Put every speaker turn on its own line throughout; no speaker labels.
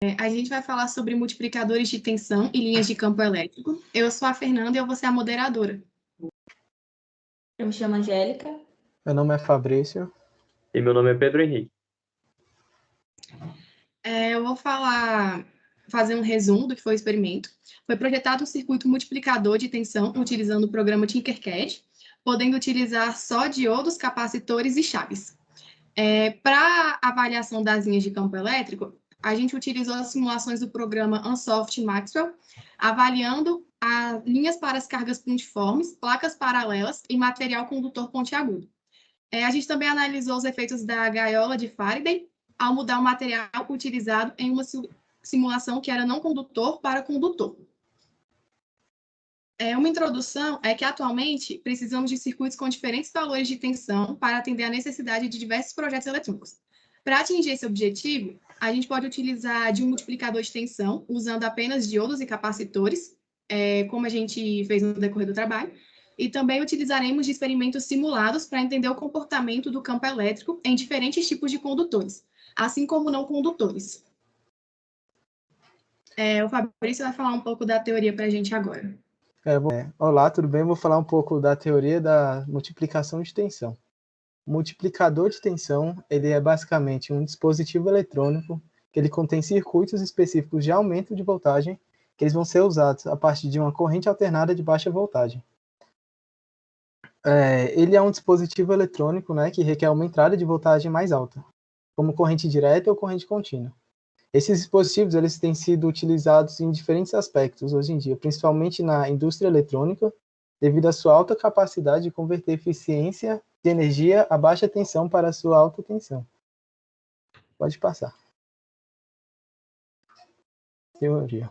A gente vai falar sobre multiplicadores de tensão e linhas de campo elétrico. Eu sou a Fernanda e eu vou ser a moderadora.
Eu me chamo Angélica.
Meu nome é Fabrício.
E meu nome é Pedro Henrique.
Eu vou fazer um resumo do que foi o experimento. Foi projetado um circuito multiplicador de tensão utilizando o programa Tinkercad, podendo utilizar só diodos, capacitores e chaves. Para avaliação das linhas de campo elétrico, a gente utilizou as simulações do programa Unsoft Maxwell, avaliando linhas para as cargas pontiformes, placas paralelas e material condutor pontiagudo. A gente também analisou os efeitos da gaiola de Faraday ao mudar o material utilizado em uma simulação que era não condutor para condutor. Uma introdução é que, atualmente, precisamos de circuitos com diferentes valores de tensão para atender à necessidade de diversos projetos eletrônicos. Para atingir esse objetivo, a gente pode utilizar de um multiplicador de tensão, usando apenas diodos e capacitores, como a gente fez no decorrer do trabalho, e também utilizaremos de experimentos simulados para entender o comportamento do campo elétrico em diferentes tipos de condutores, assim como não condutores. O Fabrício vai falar um pouco da teoria para a gente agora.
Olá, tudo bem? Vou falar um pouco da teoria da multiplicação de tensão. O multiplicador de tensão, ele é basicamente um dispositivo eletrônico que ele contém circuitos específicos de aumento de voltagem que eles vão ser usados a partir de uma corrente alternada de baixa voltagem. Ele é um dispositivo eletrônico, né, que requer uma entrada de voltagem mais alta, como corrente direta ou corrente contínua. Esses dispositivos eles têm sido utilizados em diferentes aspectos hoje em dia, principalmente na indústria eletrônica, devido à sua alta capacidade de converter eficiência de energia a baixa tensão para a sua alta tensão. Pode passar. Teoria.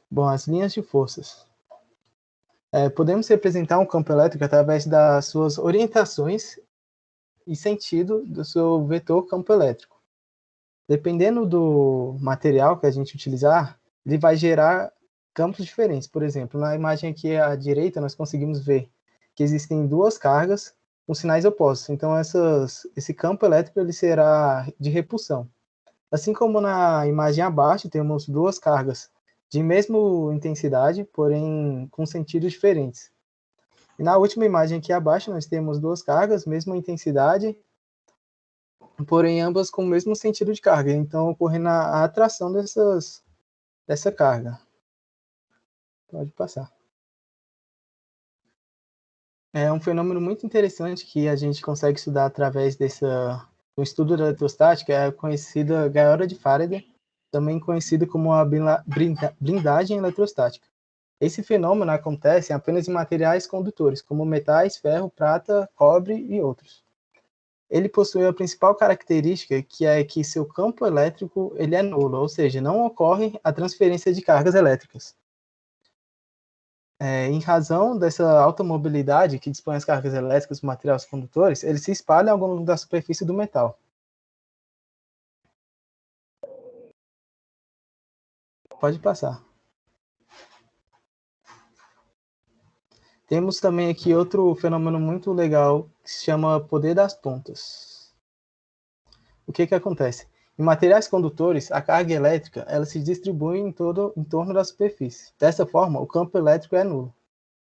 Bom, as linhas de forças. Podemos representar um campo elétrico através das suas orientações e sentido do seu vetor campo elétrico. Dependendo do material que a gente utilizar, ele vai gerar campos diferentes. Por exemplo, na imagem aqui à direita, nós conseguimos ver que existem duas cargas com sinais opostos. Então, esse campo elétrico ele será de repulsão. Assim como na imagem abaixo, temos duas cargas de mesma intensidade, porém com sentidos diferentes. E na última imagem aqui abaixo, nós temos duas cargas, mesma intensidade, porém ambas com o mesmo sentido de carga, então ocorrendo a atração dessa carga. Pode passar. É um fenômeno muito interessante que a gente consegue estudar através do estudo da eletrostática, é a conhecida gaiola de Faraday, também conhecida como a blindagem eletrostática. Esse fenômeno acontece apenas em materiais condutores, como metais, ferro, prata, cobre e outros. Ele possui a principal característica, que é que seu campo elétrico ele é nulo, ou seja, não ocorre a transferência de cargas elétricas. Em razão dessa alta mobilidade que dispõe as cargas elétricas dos materiais condutores, eles se espalham ao longo da superfície do metal. Pode passar. Temos também aqui outro fenômeno muito legal que se chama poder das pontas. O que acontece? Em materiais condutores, a carga elétrica ela se distribui em torno da superfície. Dessa forma, o campo elétrico é nulo.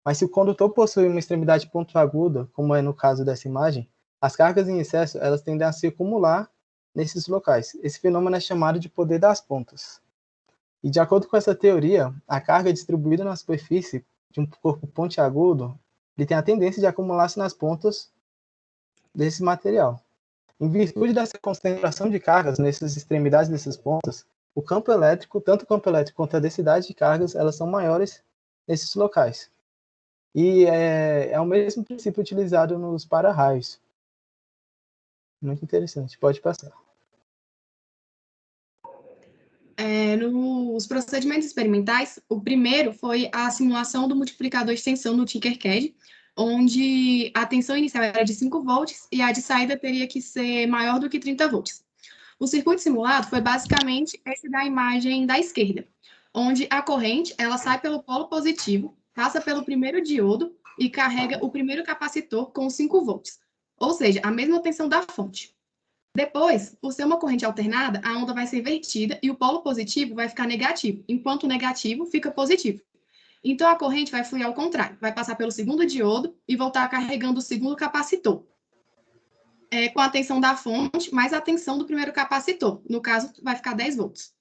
Mas se o condutor possui uma extremidade pontiaguda, como é no caso dessa imagem, as cargas em excesso elas tendem a se acumular nesses locais. Esse fenômeno é chamado de poder das pontas. E de acordo com essa teoria, a carga distribuída na superfície de um corpo pontiagudo, ele tem a tendência de acumular-se nas pontas desse material. Em virtude dessa concentração de cargas nessas extremidades dessas pontas, o campo elétrico, tanto o campo elétrico quanto a densidade de cargas, elas são maiores nesses locais. E é o mesmo princípio utilizado nos para-raios. Muito interessante, pode passar.
Nos procedimentos experimentais, o primeiro foi a simulação do multiplicador de tensão no Tinkercad, onde a tensão inicial era de 5 volts e a de saída teria que ser maior do que 30 volts. O circuito simulado foi basicamente esse da imagem da esquerda, onde a corrente ela sai pelo polo positivo, passa pelo primeiro diodo e carrega o primeiro capacitor com 5 volts, ou seja, a mesma tensão da fonte. Depois, por ser uma corrente alternada, a onda vai ser invertida e o polo positivo vai ficar negativo, enquanto o negativo fica positivo. Então, a corrente vai fluir ao contrário, vai passar pelo segundo diodo e voltar carregando o segundo capacitor, com a tensão da fonte mais a tensão do primeiro capacitor. No caso, vai ficar 10 volts.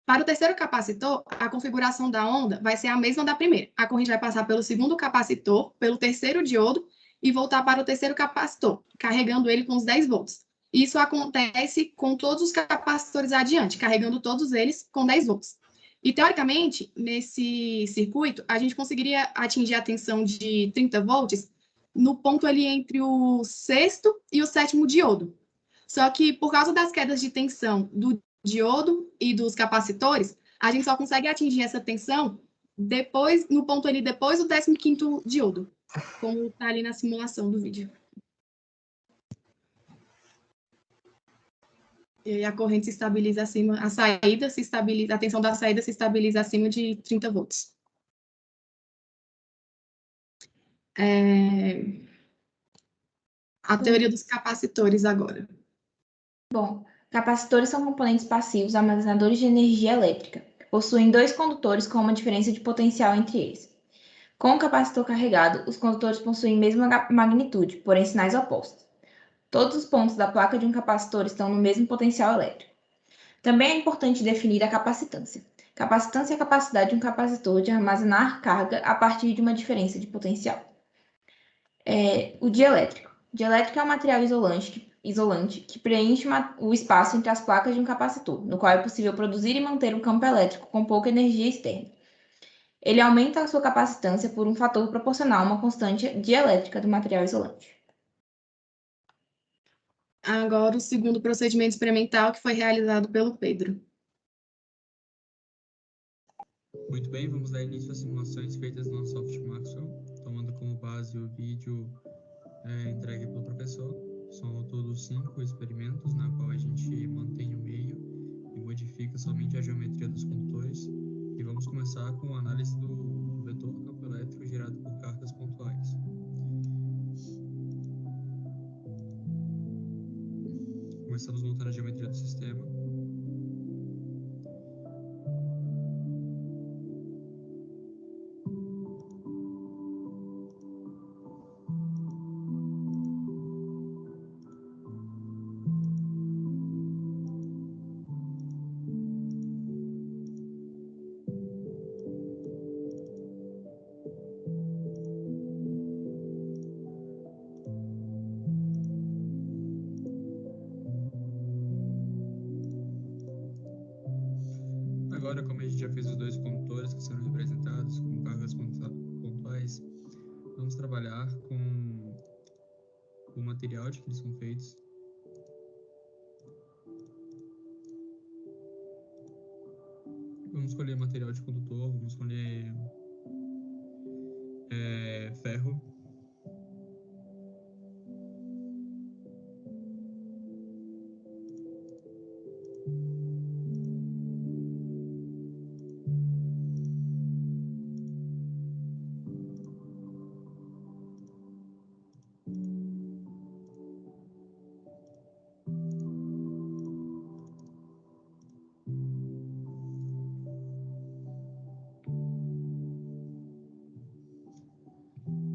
Para o terceiro capacitor, a configuração da onda vai ser a mesma da primeira. A corrente vai passar pelo segundo capacitor, pelo terceiro diodo e voltar para o terceiro capacitor, carregando ele com os 10 volts. Isso acontece com todos os capacitores adiante, carregando todos eles com 10 volts. E, teoricamente, nesse circuito, a gente conseguiria atingir a tensão de 30 volts no ponto ali entre o sexto e o sétimo diodo. Só que, por causa das quedas de tensão do diodo e dos capacitores, a gente só consegue atingir essa tensão depois, no ponto ali depois do 15º diodo, como está ali na simulação do vídeo. E a corrente se estabiliza acima, a saída se estabiliza, a tensão da saída se estabiliza acima de 30 volts. A teoria dos capacitores agora.
Bom, capacitores são componentes passivos armazenadores de energia elétrica. Possuem dois condutores com uma diferença de potencial entre eles. Com o capacitor carregado, os condutores possuem a mesma magnitude, porém sinais opostos. Todos os pontos da placa de um capacitor estão no mesmo potencial elétrico. Também é importante definir a capacitância. Capacitância é a capacidade de um capacitor de armazenar carga a partir de uma diferença de potencial. O dielétrico. Dielétrico é um material isolante que preenche o espaço entre as placas de um capacitor, no qual é possível produzir e manter um campo elétrico com pouca energia externa. Ele aumenta a sua capacitância por um fator proporcional a uma constante dielétrica do material isolante.
Agora, o segundo procedimento experimental que foi realizado pelo Pedro.
Muito bem, vamos dar início às simulações feitas no Soft Maxwell, tomando como base o vídeo entregue pelo professor. São ao todo 5 experimentos, na qual a gente mantém o meio e modifica somente a geometria dos condutores. E vamos começar com a análise do vetor campo elétrico gerado por cargas pontuais. Começamos montando a geometria do sistema. Agora, como a gente já fez os dois condutores que serão representados com cargas pontuais, vamos trabalhar com o material de que eles são feitos. Vamos escolher material de condutor, vamos escolher ferro.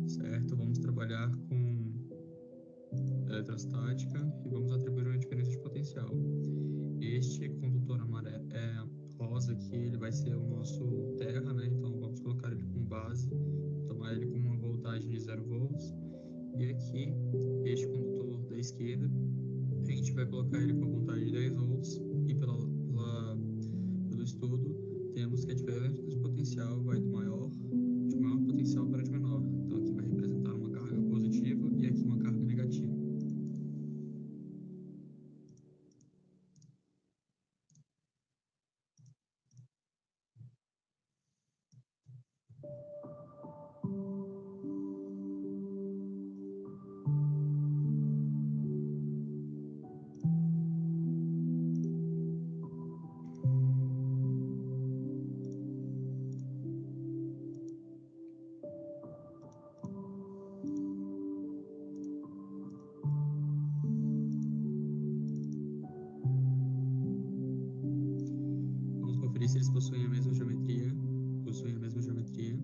Certo, vamos trabalhar com eletrostática e vamos atribuir uma diferença de potencial. Este condutor rosa aqui, ele vai ser o nosso terra, né? Então vamos colocar ele como base, tomar ele com uma voltagem de 0 volts. E aqui, este condutor da esquerda, a gente vai colocar ele com a voltagem de 10 volts e pelo estudo temos que a diferença de potencial vai de maior potencial para de menor. Então aqui vai representar uma carga positiva e aqui uma carga negativa. possuem a mesma geometria,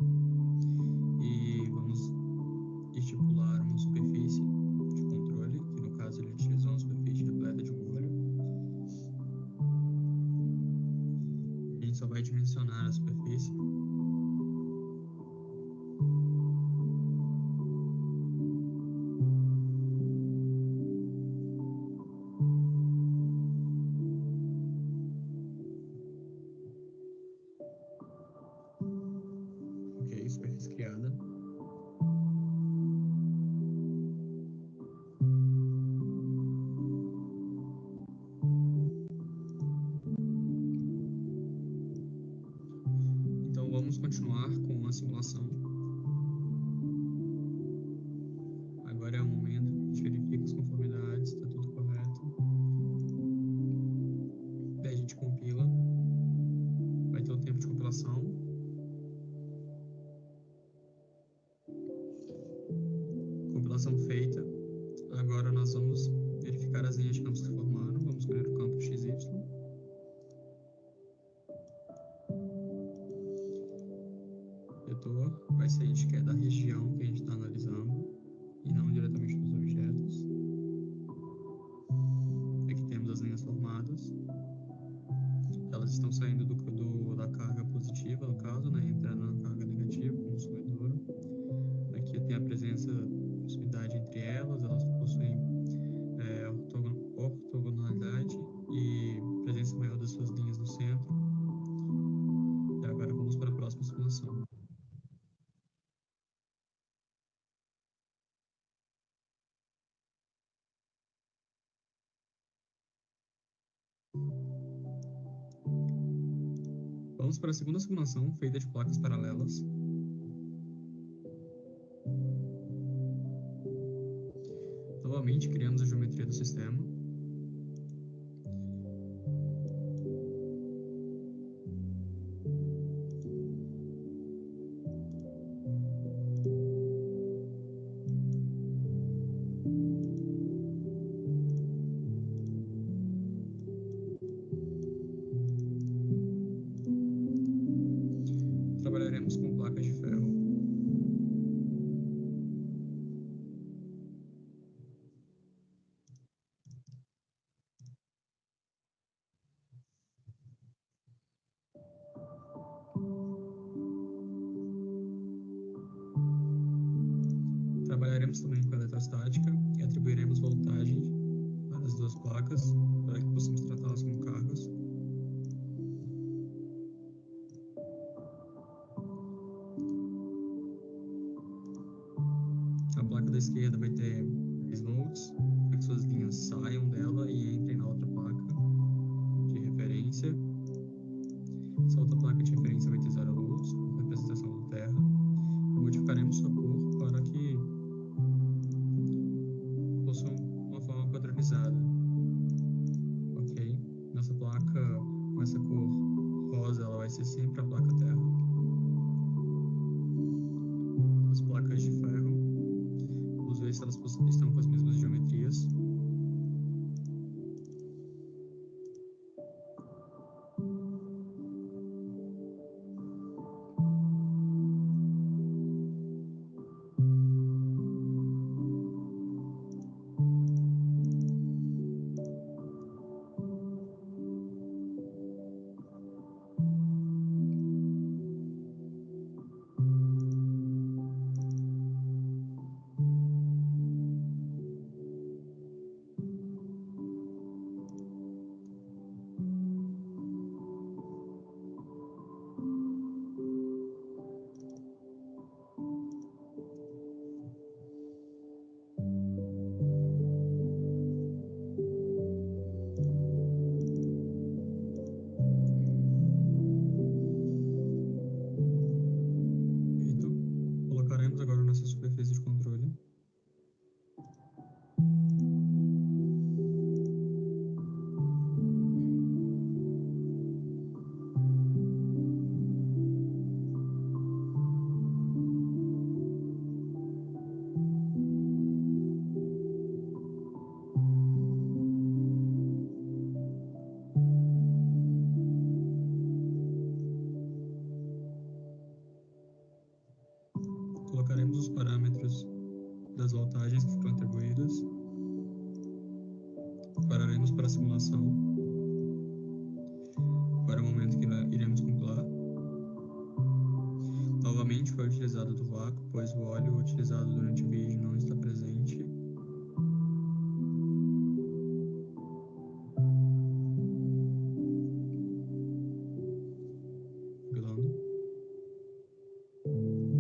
e vamos estipular uma superfície de controle, que no caso ele utilizou uma superfície repleta de molho. A gente só vai dimensionar a superfície. Ok, superfície criada. Então vamos continuar com a simulação. Agora é o momento que a gente verifica as conformidades, está tudo correto. Daí a gente compila. Vai ter o tempo de compilação. Compilação feita. Agora nós vamos verificar as linhas de campos que se formaram. Vamos escolher o campo XY. Vetor vai ser a gente quer da região que a gente está analisando e não diretamente dos objetos. Aqui temos as linhas formadas. Elas estão saindo da carga positiva, no caso, né, entrando na carga negativa, como sumidouro. Aqui tem a presença de proximidade entre elas possuem ortogonalidade e presença maior das suas linhas no centro. E agora vamos para a próxima simulação. Vamos para a segunda simulação, feita de placas paralelas. Novamente, criamos a geometria do sistema. Trabalharemos com placas de ferro. Trabalharemos também com eletrostática e atribuiremos voltagem para as duas placas, para que possamos tratá-las como cargas. A placa da esquerda vai ter 10 volts, para que suas linhas saiam dela e entrem na outra placa de referência. Essa outra placa de referência vai ter 0 volts, representação da Terra. E modificaremos sua cor para que possua uma forma padronizada. Ok? Nossa placa com essa cor rosa, ela vai ser sempre a placa Terra. As placas de ferro, vamos ver se elas estão com as mesmas geometrias. as voltagens que foram atribuídas. Pararemos para a simulação. Para o momento que iremos compilar. Novamente foi utilizado do vácuo, pois o óleo utilizado durante o vídeo não está presente.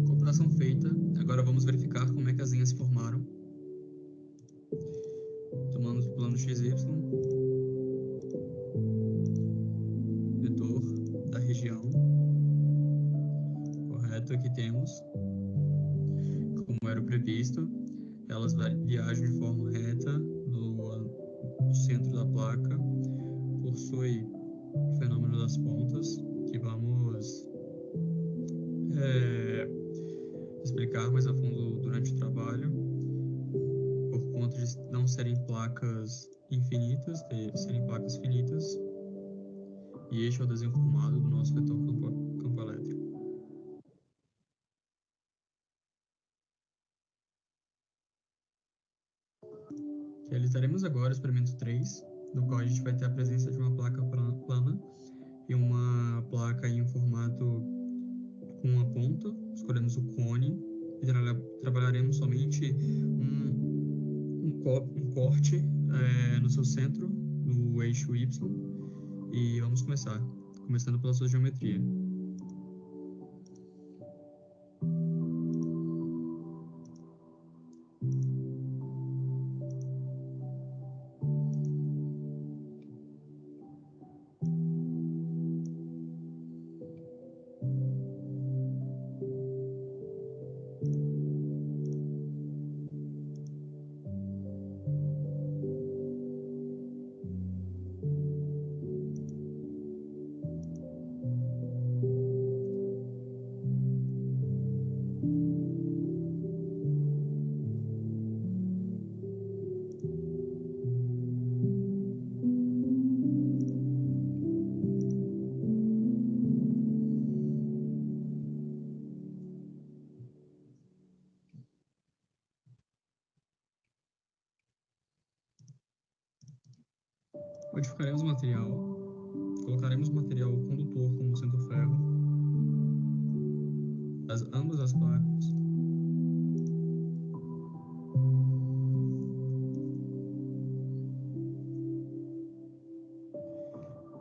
Comparação feita. Agora vamos verificar como é que as linhas se formaram. Tomando o plano XY, vetor da região. Correto, aqui temos, como era o previsto, elas viajam de forma reta no centro da placa, possui o fenômeno das pontas, que vamos explicar mais a fundo durante o trabalho, por conta de não serem placas infinitas, serem placas finitas, e este é o desenho formado do nosso vetor campo elétrico. Realizaremos agora o experimento 3, no qual a gente vai ter a presença de uma placa plana e uma placa em formato com uma ponta. Escolhemos o cone e trabalharemos somente um corte no seu centro, no eixo Y, e vamos começando pela sua geometria. Modificaremos o material, colocaremos o material condutor como centro-ferro, ambas as placas.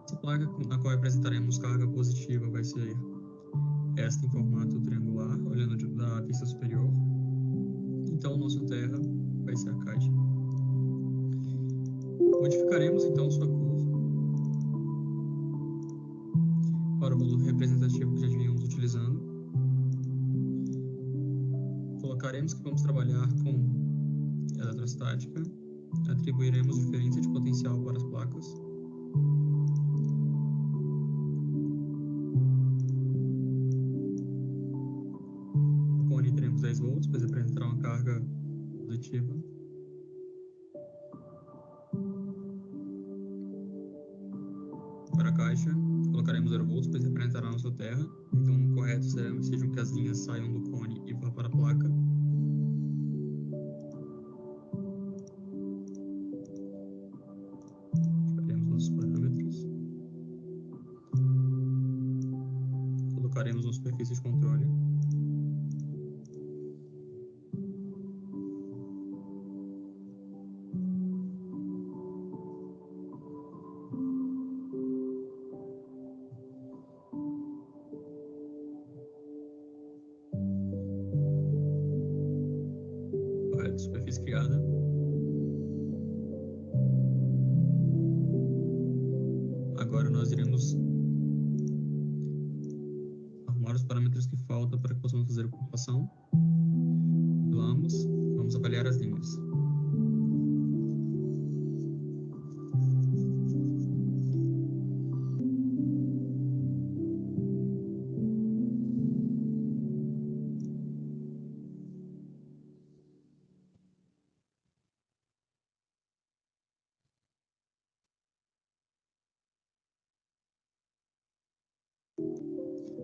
Essa placa na qual apresentaremos carga positiva vai ser esta em formato triangular, olhando da vista superior. Então, o nosso terra vai ser a caixa. Modificaremos então sua cor para o valor representativo que já vínhamos utilizando. Colocaremos que vamos trabalhar com eletrostática. Atribuiremos diferença de potencial para as placas. No cone teremos 10 volts, pois apresentará uma carga positiva. Para a caixa, colocaremos 0 volts, pois representará a nossa terra. Então, o correto seja que as linhas saiam do cone e vá para a placa. Escolheremos nossos parâmetros. Colocaremos uma superfície de controle. Superfície criada. Agora nós iremos arrumar os parâmetros que faltam para que possamos fazer a computação. Vamos avaliar as linhas.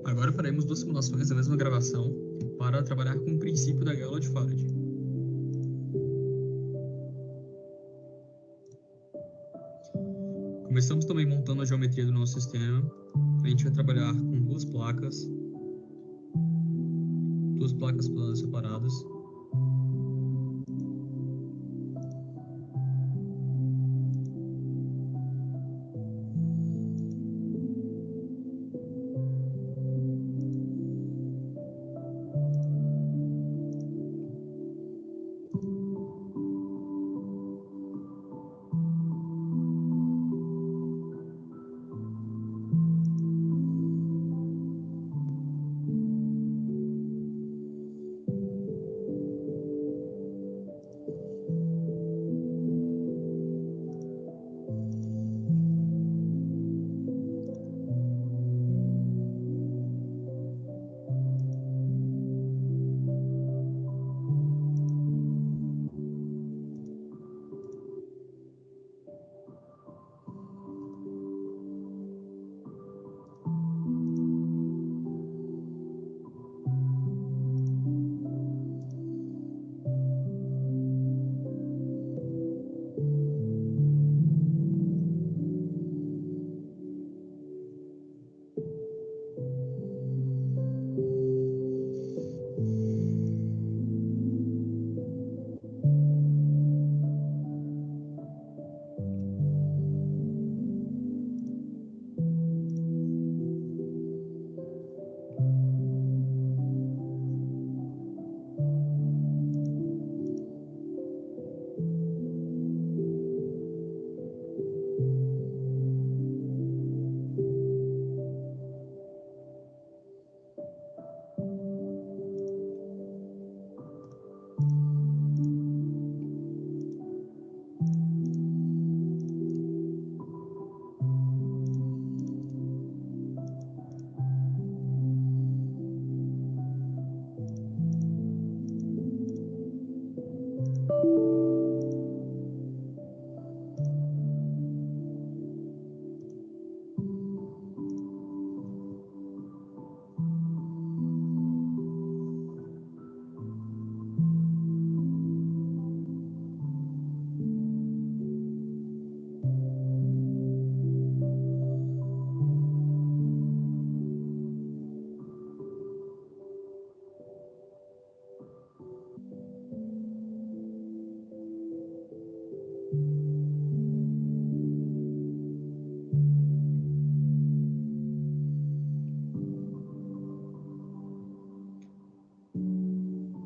Agora faremos 2 simulações da mesma gravação para trabalhar com o princípio da gaiola de Faraday. Começamos também montando a geometria do nosso sistema. A gente vai trabalhar com duas placas planas separadas.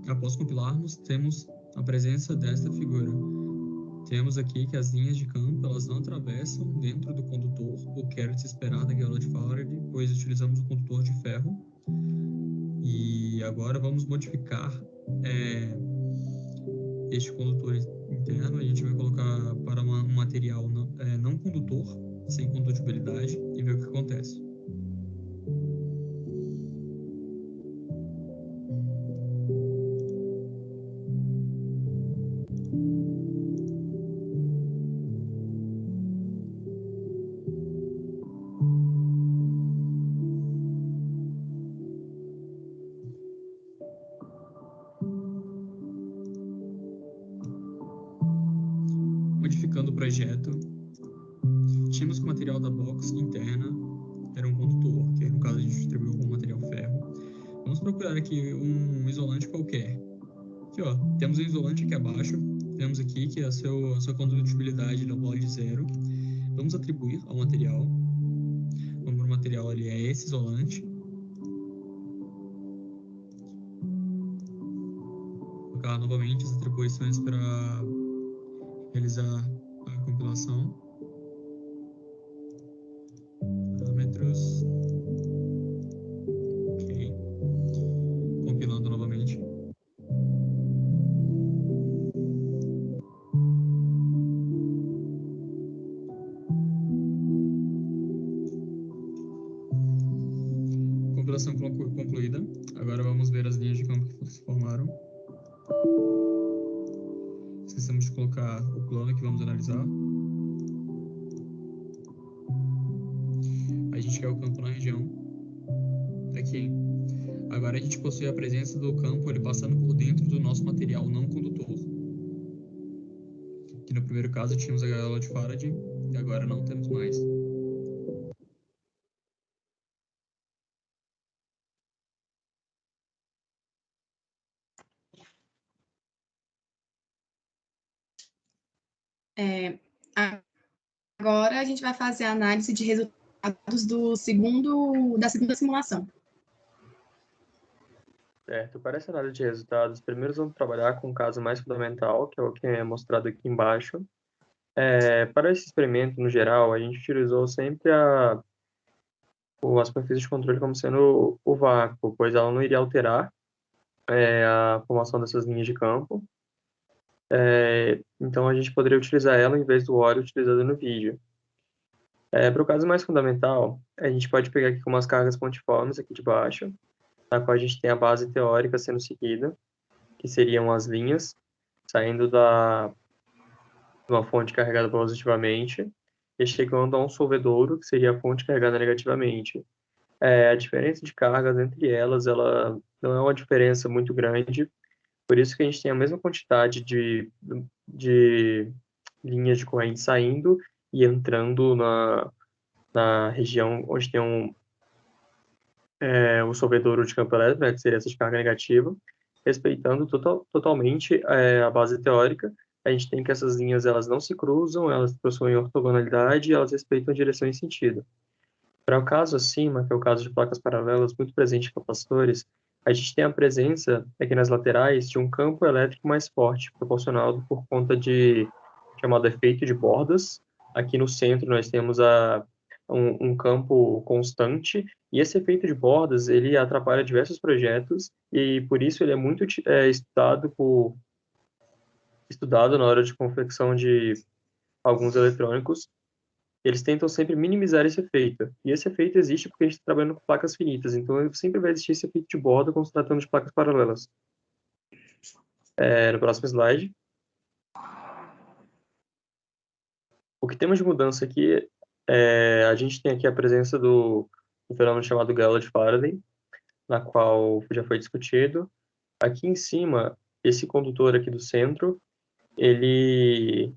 Após compilarmos, temos a presença desta figura. Temos aqui que as linhas de campo elas não atravessam dentro do condutor, o que era de se esperar da gaiola de Faraday, pois utilizamos o condutor de ferro. E agora vamos modificar este condutor interno. A gente vai colocar para um material não condutor, sem condutibilidade, e ver o que acontece. Modificando o projeto, tínhamos que o material da box interna era um condutor, que no caso a gente distribuiu com material ferro. Vamos procurar aqui um isolante qualquer. Aqui, ó, temos um isolante aqui abaixo, temos aqui que a sua condutibilidade da bola de 0. Vamos atribuir ao material. O nome do material ali é esse isolante. Vou colocar novamente as atribuições para realizar a compilação. Parâmetros. Ok. Compilando novamente. Compilação concluída. Agora vamos ver as linhas de campo que se formaram. Esquecemos de colocar o plano que vamos analisar. A gente quer o campo na região. Aqui. Agora a gente possui a presença do campo ele passando por dentro do nosso material não condutor. Aqui no primeiro caso tínhamos a gaiola de Faraday. que agora não temos mais.
Agora a gente vai fazer a análise de resultados da segunda simulação.
Certo, para essa análise de resultados, primeiro vamos trabalhar com o caso mais fundamental, que é o que é mostrado aqui embaixo. Para esse experimento, no geral, a gente utilizou sempre a superfície de controle como sendo o vácuo, pois ela não iria alterar a formação dessas linhas de campo. Então, a gente poderia utilizar ela em vez do óleo utilizado no vídeo. Para o caso mais fundamental, a gente pode pegar aqui com umas cargas pontiformes aqui de baixo, na qual a gente tem a base teórica sendo seguida, que seriam as linhas saindo de uma fonte carregada positivamente e chegando a um solvedouro, que seria a fonte carregada negativamente. A diferença de cargas entre elas, ela não é uma diferença muito grande, por isso que a gente tem a mesma quantidade de linhas de corrente saindo e entrando na região onde tem o solvedouro de campo elétrico, né, que seria essa de carga negativa, respeitando totalmente a base teórica. A gente tem que essas linhas elas não se cruzam, elas possuem ortogonalidade e elas respeitam a direção e sentido. Para o caso acima, que é o caso de placas paralelas muito presente em capacitores, a gente tem a presença aqui nas laterais de um campo elétrico mais forte, proporcionado por conta de chamado efeito de bordas. Aqui no centro nós temos um campo constante, e esse efeito de bordas ele atrapalha diversos projetos, e por isso ele é muito estudado na hora de confecção de alguns eletrônicos. Eles tentam sempre minimizar esse efeito. E esse efeito existe porque a gente está trabalhando com placas finitas. Então, sempre vai existir esse efeito de borda quando se tratando de placas paralelas. No próximo slide. O que temos de mudança aqui a gente tem aqui a presença do fenômeno chamado gala de Faraday, na qual já foi discutido. Aqui em cima, esse condutor aqui do centro, ele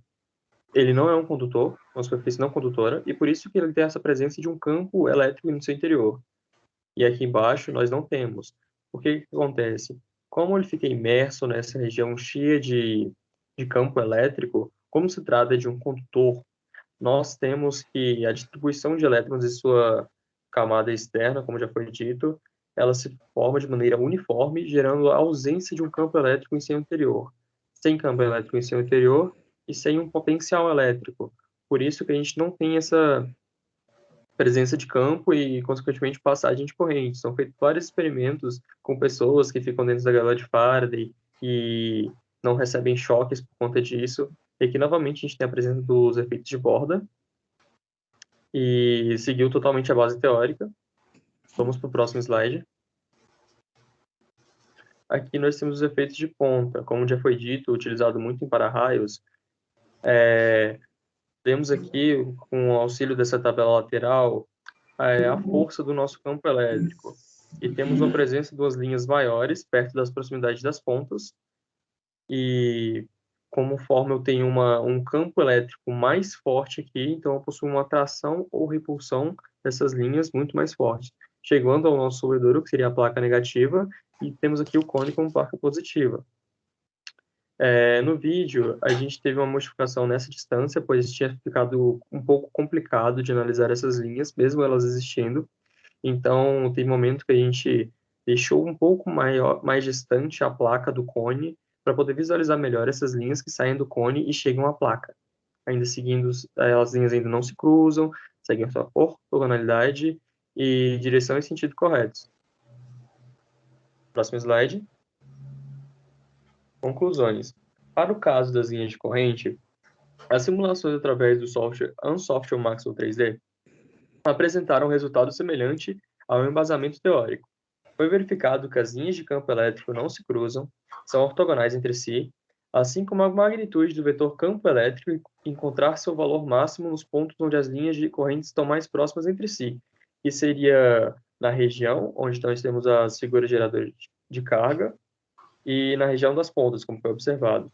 não é um condutor, uma superfície não condutora, e por isso que ele tem essa presença de um campo elétrico no seu interior. E aqui embaixo nós não temos. O que acontece? Como ele fica imerso nessa região cheia de campo elétrico, como se trata de um condutor, nós temos que a distribuição de elétrons em sua camada externa, como já foi dito, ela se forma de maneira uniforme, gerando a ausência de um campo elétrico em seu interior. Sem campo elétrico em seu interior e sem um potencial elétrico. Por isso que a gente não tem essa presença de campo e, consequentemente, passagem de corrente. São feitos vários experimentos com pessoas que ficam dentro da gaiola de Faraday e não recebem choques por conta disso. E aqui, novamente, a gente tem a presença dos efeitos de borda e seguiu totalmente a base teórica. Vamos para o próximo slide. Aqui nós temos os efeitos de ponta. Como já foi dito, utilizado muito em para-raios, temos aqui, com o auxílio dessa tabela lateral, a força do nosso campo elétrico. E temos uma presença de duas linhas maiores, perto das proximidades das pontas. E, conforme eu tenho um campo elétrico mais forte aqui, então eu possuo uma atração ou repulsão dessas linhas muito mais fortes. Chegando ao nosso solvedouro, que seria a placa negativa, e temos aqui o cone como placa positiva. No vídeo, a gente teve uma modificação nessa distância, pois tinha ficado um pouco complicado de analisar essas linhas, mesmo elas existindo. Então, tem momento que a gente deixou um pouco mais distante a placa do cone, para poder visualizar melhor essas linhas que saem do cone e chegam à placa. Ainda seguindo, as linhas ainda não se cruzam, seguem a sua ortogonalidade e direção e sentido corretos. Próximo slide. Conclusões. Para o caso das linhas de corrente, as simulações através do software Unsoftware Maxwell 3D apresentaram um resultado semelhante ao embasamento teórico. Foi verificado que as linhas de campo elétrico não se cruzam, são ortogonais entre si, assim como a magnitude do vetor campo elétrico encontrar seu valor máximo nos pontos onde as linhas de corrente estão mais próximas entre si, que seria na região onde nós temos as figuras geradoras de carga, e na região das pontas, como foi observado.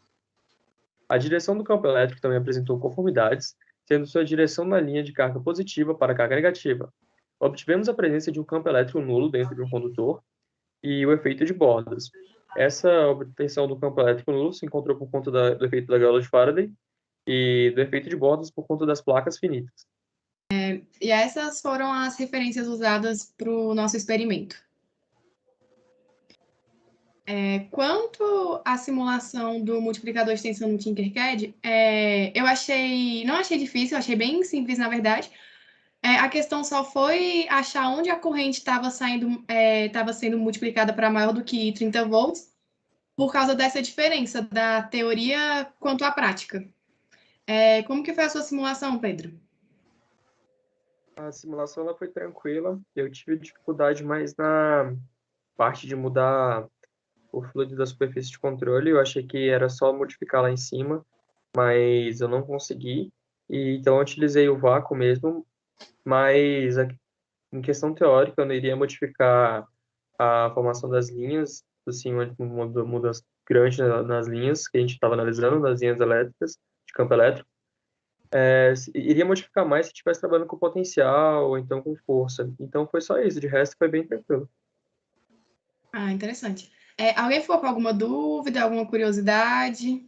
A direção do campo elétrico também apresentou conformidades, sendo sua direção na linha de carga positiva para carga negativa. Obtivemos a presença de um campo elétrico nulo dentro de um condutor e o efeito de bordas. Essa obtenção do campo elétrico nulo se encontrou por conta do efeito da gaiola de Faraday e do efeito de bordas por conta das placas finitas.
E essas foram as referências usadas para o nosso experimento. Quanto à simulação do multiplicador de tensão no Tinkercad, eu não achei difícil, achei bem simples, na verdade. A questão só foi achar onde a corrente estava sendo multiplicada para maior do que 30 volts, por causa dessa diferença da teoria quanto à prática. Como que foi a sua simulação, Pedro?
A simulação ela foi tranquila, eu tive dificuldade mais na parte de mudar o fluido da superfície de controle. Eu achei que era só modificar lá em cima, mas eu não consegui, e então eu utilizei o vácuo mesmo, mas em questão teórica eu não iria modificar a formação das linhas, assim, uma mudança grande nas linhas que a gente estava analisando, nas linhas elétricas, de campo elétrico. Iria modificar mais se estivesse trabalhando com potencial, ou então com força. Então foi só isso, de resto foi bem tranquilo.
Interessante. Alguém ficou com alguma dúvida, alguma curiosidade?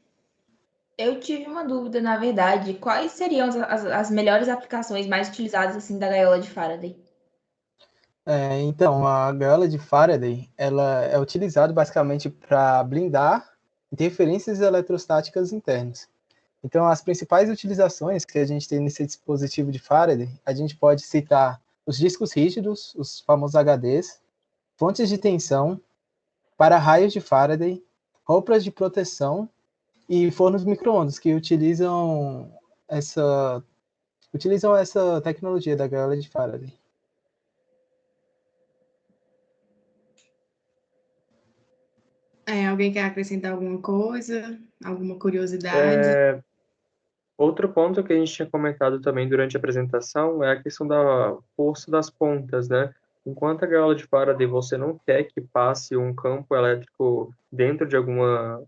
Eu tive uma dúvida, na verdade. Quais seriam as melhores aplicações mais utilizadas assim da gaiola de Faraday?
Então, a gaiola de Faraday ela é utilizada basicamente para blindar interferências eletrostáticas internas. Então, as principais utilizações que a gente tem nesse dispositivo de Faraday, a gente pode citar os discos rígidos, os famosos HDs, fontes de tensão, para-raios de Faraday, roupas de proteção e fornos micro-ondas, que utilizam essa tecnologia da gaiola de Faraday.
Alguém quer acrescentar alguma coisa? Alguma curiosidade?
Outro ponto que a gente tinha comentado também durante a apresentação é a questão da força das pontas, né? Enquanto a gaiola de Faraday você não quer que passe um campo elétrico dentro de alguma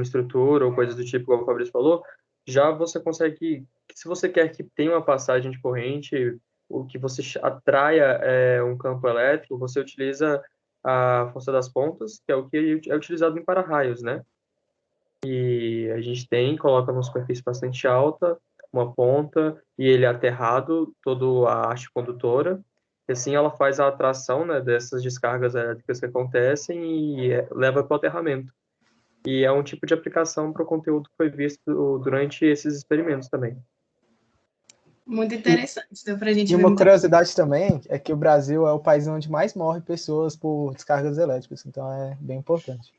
estrutura ou coisa do tipo, como o Fabrício falou, já você consegue, se você quer que tenha uma passagem de corrente, o que você atraia um campo elétrico, você utiliza a força das pontas, que é o que é utilizado em para-raios, né? E a gente coloca numa superfície bastante alta, uma ponta, e ele é aterrado, toda a haste condutora, e assim ela faz a atração, né, dessas descargas elétricas que acontecem e leva para o aterramento. E é um tipo de aplicação para o conteúdo que foi visto durante esses experimentos também.
Muito interessante, deu para a gente
E
ver
uma
muita
curiosidade também é que o Brasil é o país onde mais morre pessoas por descargas elétricas, então é bem importante.